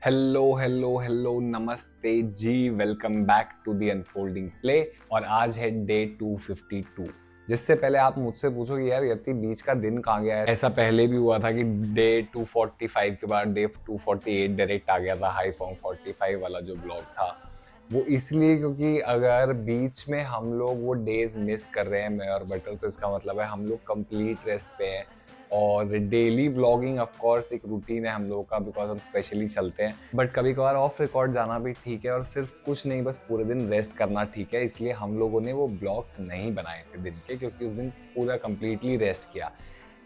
Hello hello hello नमस्ते जी, welcome back to the unfolding play. और आज है डे 252। जिससे पहले आप मुझसे पूछोगे यार यति बीच का दिन कहाँ गया है। ऐसा पहले भी हुआ था कि डे 245 के बाद डे 248 डायरेक्ट आ गया था। हाई फॉर्म 45 वाला जो ब्लॉग था वो इसलिए क्योंकि अगर बीच में हम लोग वो डेज मिस कर रहे हैं मैं और बटर, तो इसका मतलब है हम लोग कंप्लीट रेस्ट पे हैं। और डेली व्लॉगिंग ऑफ कोर्स एक रूटीन है हम लोगों का, बिकॉज हम स्पेशली चलते हैं, बट कभी कभार ऑफ रिकॉर्ड जाना भी ठीक है और सिर्फ कुछ नहीं बस पूरे दिन रेस्ट करना ठीक है। इसलिए हम लोगों ने वो ब्लॉग्स नहीं बनाए थे दिन के, क्योंकि उस दिन पूरा कंप्लीटली रेस्ट किया।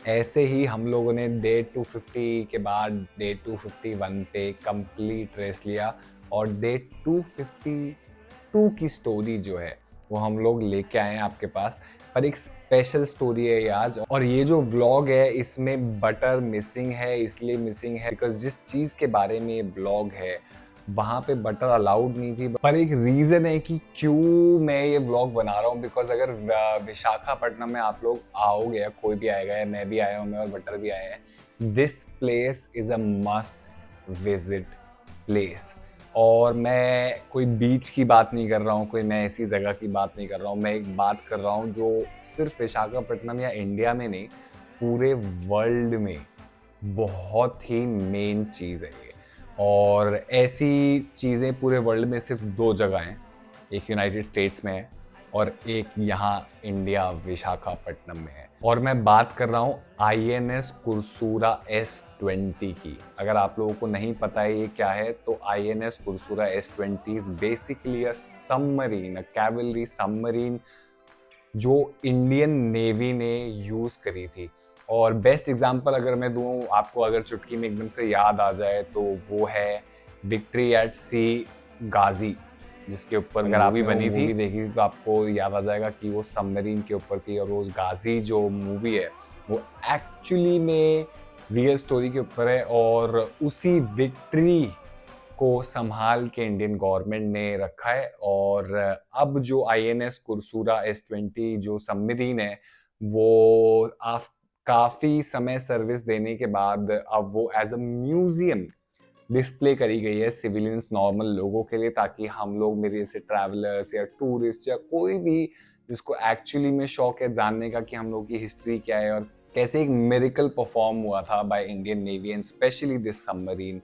ऐसे ही हम लोगों ने डे 250 के बाद डे 251 पे कंप्लीट रेस्ट लिया और डे 252 की स्टोरी जो है वो हम लोग लेके आए हैं आपके पास। पर एक स्पेशल स्टोरी है ये आज, और ये जो व्लॉग है इसमें बटर मिसिंग है। इसलिए मिसिंग है बिकॉज जिस चीज़ के बारे में ये ब्लॉग है वहाँ पे बटर अलाउड नहीं थी। पर एक रीज़न है कि क्यों मैं ये व्लॉग बना रहा हूँ, बिकॉज अगर विशाखापट्टनम में आप लोग आओगे या कोई भी आएगा या मैं भी आया हूँ, मैं और बटर भी आए हैं, this place is a must visit place. और मैं कोई बीच की बात नहीं कर रहा हूँ, कोई मैं ऐसी जगह की बात नहीं कर रहा हूँ, मैं एक बात कर रहा हूँ जो सिर्फ विशाखापट्टनम या इंडिया में नहीं पूरे वर्ल्ड में बहुत ही मेन चीज़ है ये। और ऐसी चीज़ें पूरे वर्ल्ड में सिर्फ दो जगह हैं, एक यूनाइटेड स्टेट्स में है और एक यहाँ इंडिया विशाखापट्टनम में है। और मैं बात कर रहा हूँ INS कुरसूरा S20 की। अगर आप लोगों को नहीं पता है ये क्या है, तो INS कुरसूरा S20 is basically a submarine, a cavalry submarine जो इंडियन नेवी ने यूज करी थी। और बेस्ट एग्जांपल अगर मैं दूं आपको, अगर चुटकी में एकदम से याद आ जाए, तो वो है विक्ट्री एट सी गाजी, जिसके ऊपर अगर मूवी बनी थी, देखी तो आपको याद आ जाएगा कि वो सबमरीन के ऊपर थी। और वो गाजी जो मूवी है वो एक्चुअली में रियल स्टोरी के ऊपर है, और उसी विक्ट्री को संभाल के इंडियन गवर्नमेंट ने रखा है। और अब जो INS कुरसूरा S20 जो सबमरीन है वो काफी समय सर्विस देने के बाद अब वो एज अ म्यूजियम डिस्प्ले करी गई है सिविलियंस, नॉर्मल लोगों के लिए, ताकि हम लोग मेरे जैसे ट्रैवलर्स या टूरिस्ट या कोई भी जिसको एक्चुअली में शौक है जानने का कि हम लोग की हिस्ट्री क्या है और कैसे एक मिरेकल परफॉर्म हुआ था by Indian navy and specially this submarine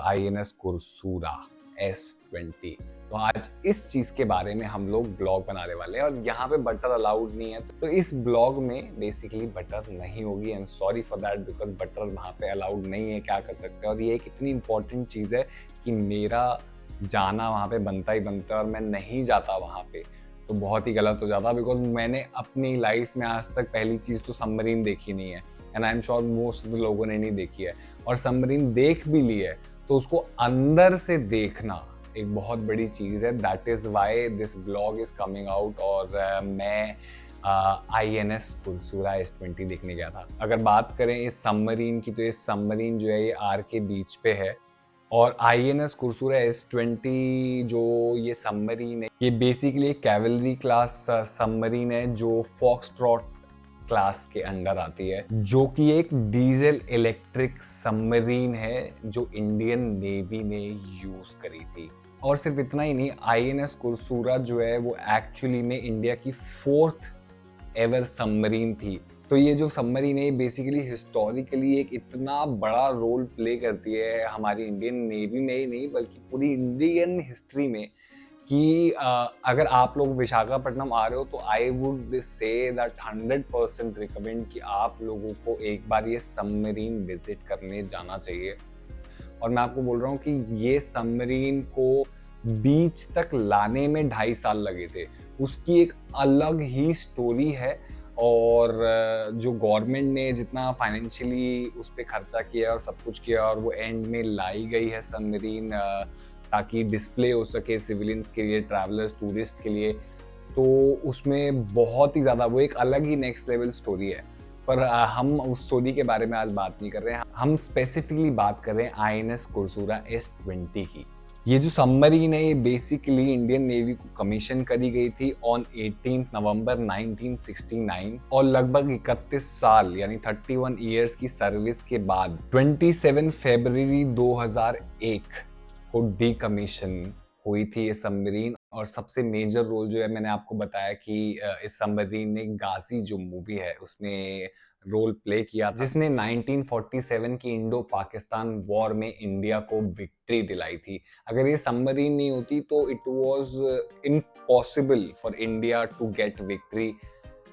INS कुरसूरा S20। तो आज इस चीज के बारे में हम लोग ब्लॉग बनाने वाले हैं, और यहाँ पे बटर अलाउड नहीं है, तो इस ब्लॉग में बेसिकली बटर नहीं होगी। And sorry for that, because butter वहाँ पे अलाउड नहीं है, क्या कर सकते हैं। और ये एक इतनी इंपॉर्टेंट चीज है कि मेरा जाना वहाँ पे बनता ही बनता है, और मैं नहीं जाता वहाँ पे तो बहुत ही गलत हो जाता, बिकॉज मैंने अपनी लाइफ में आज तक पहली चीज तो सबमरीन देखी नहीं है, and I am sure most of the लोगों ने नहीं देखी है। और सबमरीन देख भी ली है तो उसको अंदर से देखना एक बहुत बड़ी चीज है। That is why this blog is coming out. और मैं INS कुरसूरा S20 देखने गया था। अगर बात करें इस सबमरीन की, तो इस सबमरीन जो है ये आर के बीच पे है। और INS कुरसूरा S20 जो ये सबमरीन है ये बेसिकली एक कैवलरी क्लास सबमरीन है जो फॉक्सट्रॉट क्लास के अंडर आती है, जो कि एक डीजल इलेक्ट्रिक सबमरीन है जो इंडियन नेवी ने यूज करी थी। और सिर्फ इतना ही नहीं, INS कुरसूरा जो है वो एक्चुअली में इंडिया की 4th एवर सबमरीन थी। तो ये जो सबमरीन है बेसिकली हिस्टोरिकली एक इतना बड़ा रोल प्ले करती है हमारी इंडियन नेवी में ही नहीं बल्कि पूरी इंडियन हिस्ट्री में, कि अगर आप लोग विशाखापट्टनम आ रहे हो तो I would say that 100% recommend कि आप लोगों को एक बार ये सबमरीन विजिट करने जाना चाहिए। और मैं आपको बोल रहा हूँ कि ये सबमरीन को बीच तक लाने में 2.5 साल लगे थे। उसकी एक अलग ही स्टोरी है। और जो गवर्नमेंट ने जितना फाइनेंशियली उस पर खर्चा किया और सब कुछ किया, और वो एंड में लाई गई है सबमरीन ताकि डिस्प्ले हो सके सिविलियंस के लिए, ट्रैवलर्स, टूरिस्ट के लिए, तो उसमें बहुत ही ज़्यादा वो एक अलग ही नेक्स्ट लेवल स्टोरी है। पर हम उस स्टोरी के बारे में आज बात नहीं कर रहे हैं, हम स्पेसिफिकली बात कर रहे हैं INS कुरसूरा S20 की। ये जो सबमरीन है ये बेसिकली इंडियन नेवी को कमीशन करी गई थी ऑन 18 नवंबर 1969 और लगभग 31 साल यानी 31 इयर्स की सर्विस के बाद 27 फरवरी 2001 को डीकमीशन हुई थी ये सबमरीन। और सबसे मेजर रोल जो है मैंने आपको बताया कि इस सबमरीन ने गाजी जो मूवी है उसमें रोल प्ले किया था, जिसने 1947 की इंडो पाकिस्तान वॉर में इंडिया को विक्ट्री दिलाई थी। अगर ये सबमरीन नहीं होती तो it was impossible for India to get victory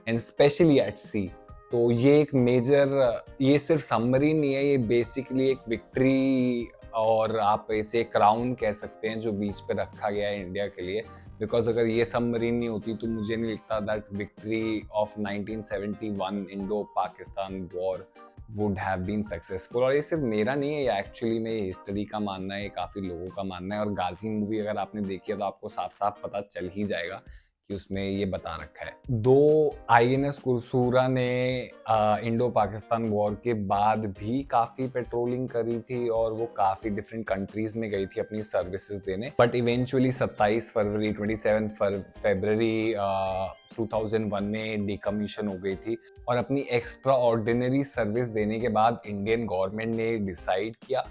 and specially at sea. तो ये एक मेजर, ये सिर्फ सबमरीन नहीं है, ये बेसिकली एक विक्ट्री और आप इसे क्राउन कह सकते हैं जो बीच पे रखा गया है इंडिया के लिए। बिकॉज अगर ये सबमरीन नहीं होती तो मुझे नहीं लगता that victory of 1971 Indo Pakistan war would have been successful. और ये सिर्फ मेरा नहीं है, ये एक्चुअली में हिस्ट्री का मानना है, ये काफ़ी लोगों का मानना है। और गाजी मूवी अगर आपने देखी है तो आपको साफ साफ पता चल ही जाएगा कि उसमें ये बता रखा है। दो आईएनएस कुरसूरा ने इंडो पाकिस्तान वॉर के बाद भी काफ़ी पेट्रोलिंग करी थी और वो काफ़ी डिफरेंट कंट्रीज में गई थी अपनी सर्विसेज देने, बट इवेंचुअली 27 फरवरी 27 फरवरी 2001 में डिकमीशन हो गई थी। और अपनी एक्स्ट्रा ऑर्डिनरी सर्विस देने के बाद इंडियन गवर्नमेंट ने डिसाइड किया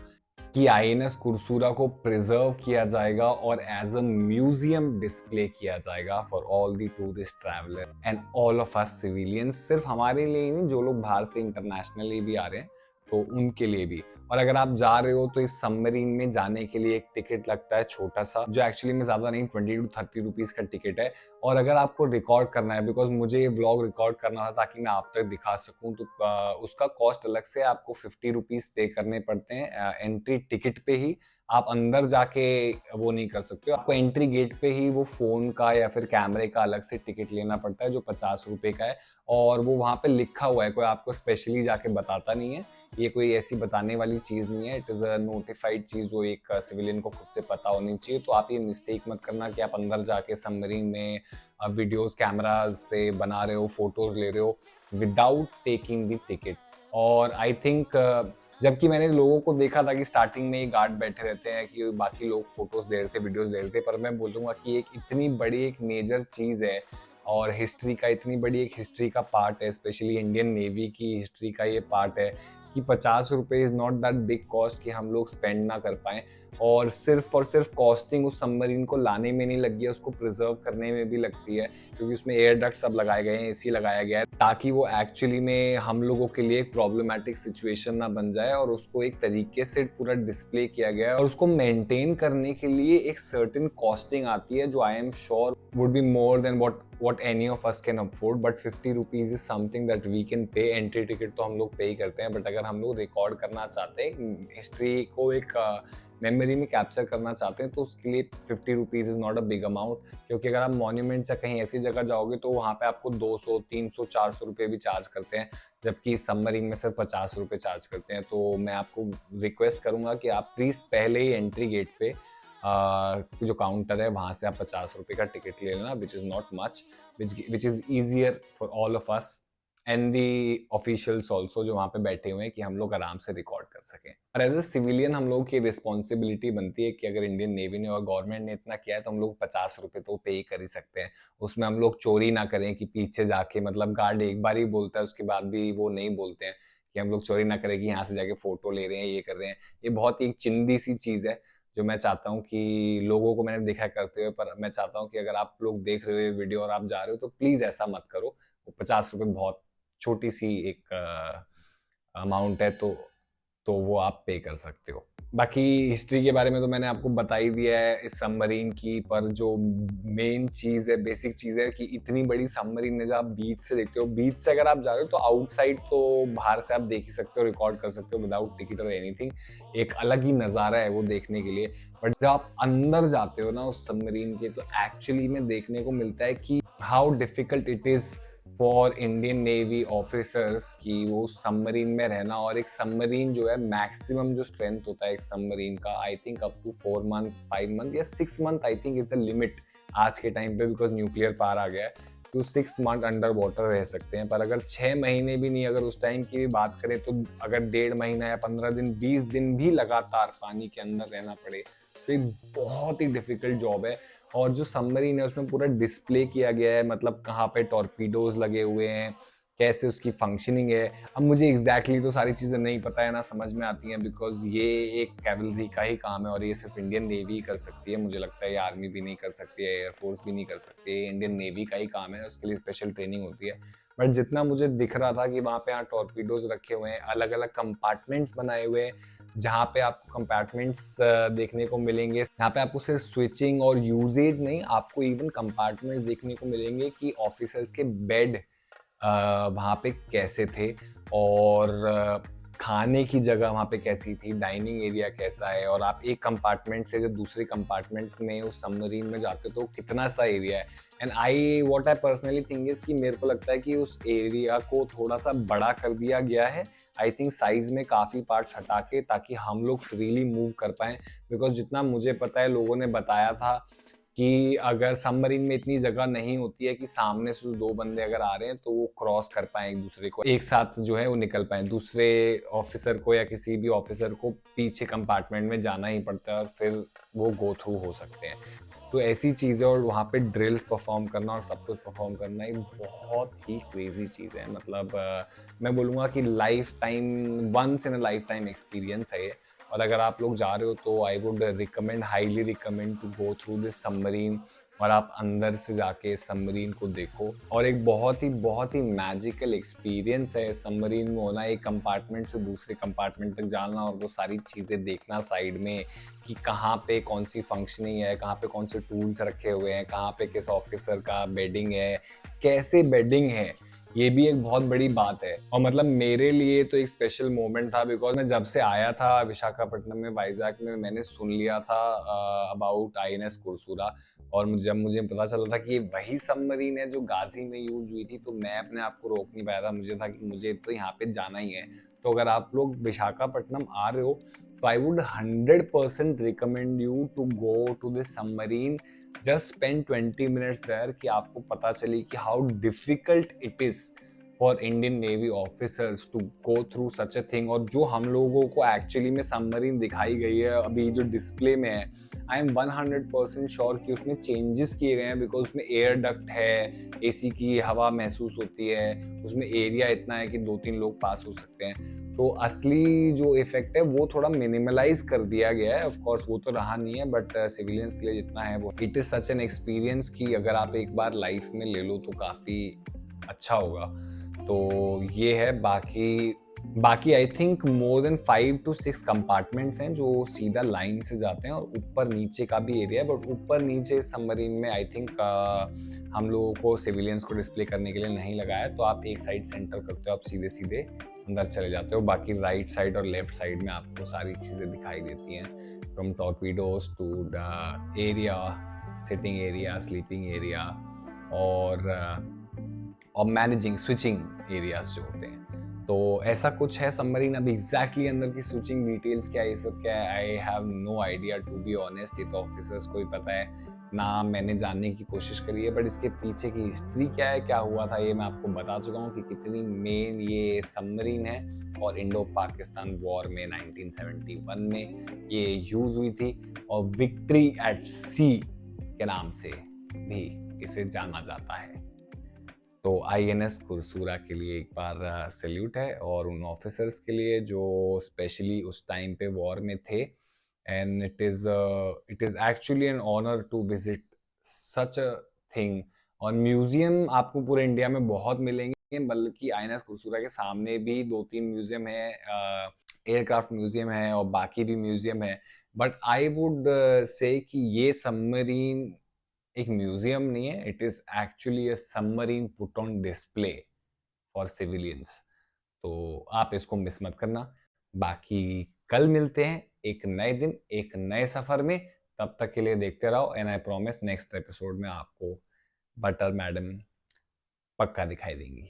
कि आईएनएस कुरसूरा को प्रिजर्व किया जाएगा और एज अ म्यूजियम डिस्प्ले किया जाएगा for all the tourist traveller and all of us civilians. सिर्फ हमारे लिए ही नहीं, जो लोग बाहर से इंटरनेशनली भी आ रहे हैं तो उनके लिए भी। और अगर आप जा रहे हो तो इस सबमरीन में जाने के लिए एक टिकट लगता है छोटा सा, जो एक्चुअली में ज्यादा नहीं, 20 to 30 रुपीज का टिकट है। और अगर आपको रिकॉर्ड करना है, बिकॉज मुझे ये व्लॉग रिकॉर्ड करना था ताकि मैं आप तक दिखा सकूं, तो उसका कॉस्ट अलग से आपको 50 रुपीज पे करने पड़ते हैं एंट्री टिकट पे ही। आप अंदर जाके वो नहीं कर सकते हो, आपको एंट्री गेट पे ही वो फोन का या फिर कैमरे का अलग से टिकट लेना पड़ता है जो 50 रुपए का है। और वो वहाँ पे लिखा हुआ है, कोई आपको स्पेशली जाके बताता नहीं है, ये कोई ऐसी बताने वाली चीज नहीं है। इट इज अ नोटिफाइड चीज जो एक सिविलियन को खुद से पता होनी चाहिए। तो आप ये मिस्टेक मत करना कि आप अंदर जाके सबमरीन में वीडियोस कैमरा से बना रहे हो, फोटोज ले रहे हो विदाउट टेकिंग द टिकट। और आई थिंक जबकि मैंने लोगों को देखा था कि स्टार्टिंग में ही गार्ड बैठे रहते हैं कि बाकी लोग फोटोज ले रहे थे, वीडियोस ले रहे थे, पर मैं बोलूँगा कि एक इतनी बड़ी एक मेजर चीज़ है और हिस्ट्री का इतनी बड़ी एक हिस्ट्री का पार्ट है, स्पेशली इंडियन नेवी की हिस्ट्री का ये पार्ट है कि 50 रुपये is not that big cost कि हम लोग स्पेंड ना कर पाएँ। और सिर्फ कॉस्टिंग उस सबमरीन को लाने में नहीं लगी है, उसको प्रिजर्व करने में भी लगती है, क्योंकि उसमें एयर डक्ट सब लगाए गए हैं, एसी लगाया गया है, ताकि वो एक्चुअली में हम लोगों के लिए एक प्रॉब्लमेटिक सिचुएशन ना बन जाए। और उसको एक तरीके से पूरा डिस्प्ले किया गया है और उसको मेंटेन करने के लिए एक सर्टेन कॉस्टिंग आती है जो I am sure would be more than what any of us can afford, but 50 rupees is something that we can pay। Entry ticket तो हम लोग पे ही करते हैं, बट अगर हम लोग रिकॉर्ड करना चाहते हैं, हिस्ट्री को एक मेमोरी में कैप्चर करना चाहते हैं, तो उसके लिए 50 rupees is not a big amount. क्योंकि अगर आप मॉन्यूमेंट्स या कहीं ऐसी जगह जाओगे तो वहाँ पे आपको 200 300 400 रुपये भी चार्ज करते हैं, जबकि सबमरीन में सिर्फ 50 रुपये चार्ज करते हैं। तो मैं आपको रिक्वेस्ट करूँगा कि आप प्लीज़ पहले ही एंट्री गेट पे जो काउंटर है वहाँ से आप 50 रुपये का टिकट ले लेना, which is not much, which is easier for all of us and the officials also जो वहाँ पे बैठे हुए हैं, कि हम लोग आराम से रिकॉर्ड कर सकें। और एज ए सिविलियन हम लोग की रिस्पॉन्सिबिलिटी बनती है कि अगर इंडियन नेवी ने और गवर्नमेंट ने इतना किया है तो हम लोग 50 रुपये तो पे ही कर ही सकते हैं। उसमें हम लोग चोरी ना करें कि पीछे जाके, मतलब गार्ड एक बार ही बोलता है उसके बाद भी वो नहीं बोलते हैं कि हम लोग चोरी ना करें कि यहाँ से जाके फोटो ले रहे हैं, ये कर रहे हैं। ये बहुत ही एक चिंदी सी चीज़ है जो मैं चाहता हूँ कि लोगों को मैंने देखा करते हुए, पर मैं चाहता हूँ कि अगर आप लोग देख रहे हो वीडियो और आप जा रहे हो तो प्लीज़ ऐसा मत करो। 50 रुपये बहुत छोटी सी एक अमाउंट है, तो वो आप पे कर सकते हो। बाकी हिस्ट्री के बारे में तो मैंने आपको बता ही दिया है इस सबमरीन की, पर जो मेन चीज़ है, बेसिक चीज़ है कि इतनी बड़ी सबमरीन है, जब आप बीच से देखते हो, बीच से अगर आप जा रहे हो तो आउटसाइड तो बाहर से आप देख ही सकते हो, रिकॉर्ड कर सकते हो विदाउट टिकट और एनीथिंग, एक अलग ही नज़ारा है वो देखने के लिए। बट जब आप अंदर जाते हो ना उस सबमरीन के, तो एक्चुअली में देखने को मिलता है कि how difficult it is for Indian navy officers कि वो सबमरीन में रहना। और एक सबमरीन जो है, मैक्सिमम जो स्ट्रेंथ होता है एक सबमरीन का, I think up to 4 month 5 month या 6 month I think is the limit आज के टाइम पे, बिकॉज न्यूक्लियर पावर आ गया है, तो 6 मंथ अंडर वाटर रह सकते हैं। पर अगर 6 महीने भी नहीं, अगर उस टाइम की भी बात करें, तो अगर 1.5 महीना या 15 दिन 20 दिन भी लगातार पानी के अंदर रहना पड़े तो एक बहुत ही डिफिकल्ट जॉब है। और जो सबमरीन है उसमें पूरा डिस्प्ले किया गया है, मतलब कहाँ पे टॉर्पीडोज लगे हुए हैं, कैसे उसकी फंक्शनिंग है। अब मुझे एग्जैक्टली तो सारी चीज़ें नहीं पता है ना समझ में आती हैं, बिकॉज ये एक कैवलरी का ही काम है और ये सिर्फ इंडियन नेवी ही कर सकती है। मुझे लगता है ये आर्मी भी नहीं कर सकती है, एयरफोर्स भी नहीं कर सकती है, इंडियन नेवी का ही काम है, उसके लिए स्पेशल ट्रेनिंग होती है। बट जितना मुझे दिख रहा था कि वहाँ पे यहाँ टॉर्पीडोज रखे हुए हैं, अलग अलग कंपार्टमेंट्स बनाए हुए हैं, जहाँ पे आपको कंपार्टमेंट्स देखने को मिलेंगे। यहाँ पे आपको सिर्फ स्विचिंग और यूजेज नहीं, आपको इवन कंपार्टमेंट्स देखने को मिलेंगे कि ऑफिसर्स के बेड वहाँ पे कैसे थे, और खाने की जगह वहाँ पे कैसी थी, डाइनिंग एरिया कैसा है, और आप एक कंपार्टमेंट से जब दूसरे कंपार्टमेंट में उस सबमरीन में जाते हो तो कितना सा एरिया है। And I what I personally think is कि मेरे को लगता है कि उस एरिया को थोड़ा सा बड़ा कर दिया गया है, आई थिंक साइज में काफ़ी पार्ट्स हटा के, ताकि हम लोग फ्रीली मूव कर पाएँ। बिकॉज जितना मुझे पता है लोगों ने बताया था कि अगर सबमरीन में इतनी जगह नहीं होती है कि सामने से दो बंदे अगर आ रहे हैं तो वो क्रॉस कर पाए एक दूसरे को, एक साथ जो है वो निकल पाए, दूसरे ऑफिसर को या किसी भी ऑफिसर को पीछे कंपार्टमेंट में जाना ही पड़ता है और फिर वो गो थ्रू हो सकते हैं। तो ऐसी चीज़ें, और वहाँ पे ड्रिल्स परफॉर्म करना और सब कुछ परफॉर्म करना एक बहुत ही क्रेजी चीज़ है। मतलब मैं बोलूँगा कि lifetime, once in a lifetime experience है ये। और अगर आप लोग जा रहे हो तो I would recommend, highly recommend to go through this submarine, और आप अंदर से जाके सबमरीन को देखो। और एक बहुत ही मैजिकल एक्सपीरियंस है सबमरीन में होना, एक कंपार्टमेंट से दूसरे कंपार्टमेंट तक जाना और वो सारी चीज़ें देखना साइड में, कि कहाँ पे कौन सी फंक्शनिंग है, कहाँ पे कौन से टूल्स रखे हुए हैं, कहाँ पे किस ऑफिसर का बेडिंग है, कैसे बेडिंग है, ये भी एक बहुत बड़ी बात है। और मतलब मेरे लिए तो एक स्पेशल मोमेंट था, बिकॉज मैं जब से आया था विशाखापट्टनम में, वाइजैक में, मैंने सुन लिया था अबाउट आईएनएस कुरसुरा, और जब मुझे पता चला था कि ये वही सबमरीन है जो गाजी में यूज हुई थी, तो मैं अपने आप को रोक नहीं पाया था। मुझे था कि मुझे तो यहाँ पे जाना ही है। तो अगर आप लोग विशाखापट्टनम आ रहे हो तो I would 100% recommend you to go to this submarine, just spend 20 minutes there, कि आपको पता चले कि how difficult it is for Indian navy officers to go through such a thing. और जो हम लोगों को एक्चुअली में सबमरीन दिखाई गई है अभी जो डिस्प्ले में है, आई एम 100% श्योर कि उसमें चेंजेस किए गए हैं, बिकॉज उसमें एयर डक्ट है, एसी की हवा महसूस होती है, उसमें एरिया इतना है कि 2-3 लोग पास हो सकते हैं। तो असली जो इफेक्ट है वो थोड़ा मिनिमलाइज कर दिया गया है। ऑफ कोर्स वो तो रहा नहीं है, बट सिविलियंस के लिए जितना है वो, it is such an experience कि अगर आप एक बार लाइफ में ले लो तो काफी अच्छा होगा। तो ये है। बाकी I think more than 5 to 6 compartments हैं जो सीधा लाइन से जाते हैं, और ऊपर नीचे का भी एरिया है, बट ऊपर नीचे सबमरीन में आई थिंक हम लोगों को सिविलियंस को डिस्प्ले करने के लिए नहीं लगाया। तो आप एक साइड सेंटर करते हो, आप सीधे सीधे अंदर चले जाते हो। बाकी राइट साइड और लेफ्ट साइड में आपको सारी चीज़ें दिखाई देती हैं, from torpedoes to the area, sitting area, sleeping area, और मैनेजिंग स्विचिंग एरियाज जो होते हैं। तो ऐसा कुछ है सबमरीन। अब एग्जैक्टली अंदर की स्विचिंग डिटेल्स क्या है, ये सब क्या है, I have no idea to be honest. ये तो ऑफिसर्स को ही पता है ना, मैंने जानने की कोशिश करी है। बट इसके पीछे की हिस्ट्री क्या है, क्या हुआ था, ये मैं आपको बता चुका हूँ कि कितनी मेन ये सबमरीन है, और इंडो पाकिस्तान वॉर में 1971 में ये यूज हुई थी, और विक्ट्री एट सी के नाम से भी इसे जाना जाता है। तो आईएनएस कुरसुरा के लिए एक बार सैल्यूट है, और उन ऑफिसर्स के लिए जो स्पेशली उस टाइम पे वॉर में थे। And it is actually an honour to visit such a thing. और म्यूजियम आपको पूरे इंडिया में बहुत मिलेंगे, बल्कि आईएनएस कुरसुरा के सामने भी 2-3 म्यूजियम है, एयरक्राफ्ट म्यूजियम है और बाकी भी म्यूजियम है। बट आई वुड से कि ये सबमरीन एक म्यूजियम नहीं है, it is actually a submarine put on display for civilians. तो आप इसको मिस मत करना। बाकी कल मिलते हैं एक नए दिन, एक नए सफर में। तब तक के लिए देखते रहो, and I promise next episode में आपको बटर मैडम पक्का दिखाई देंगी।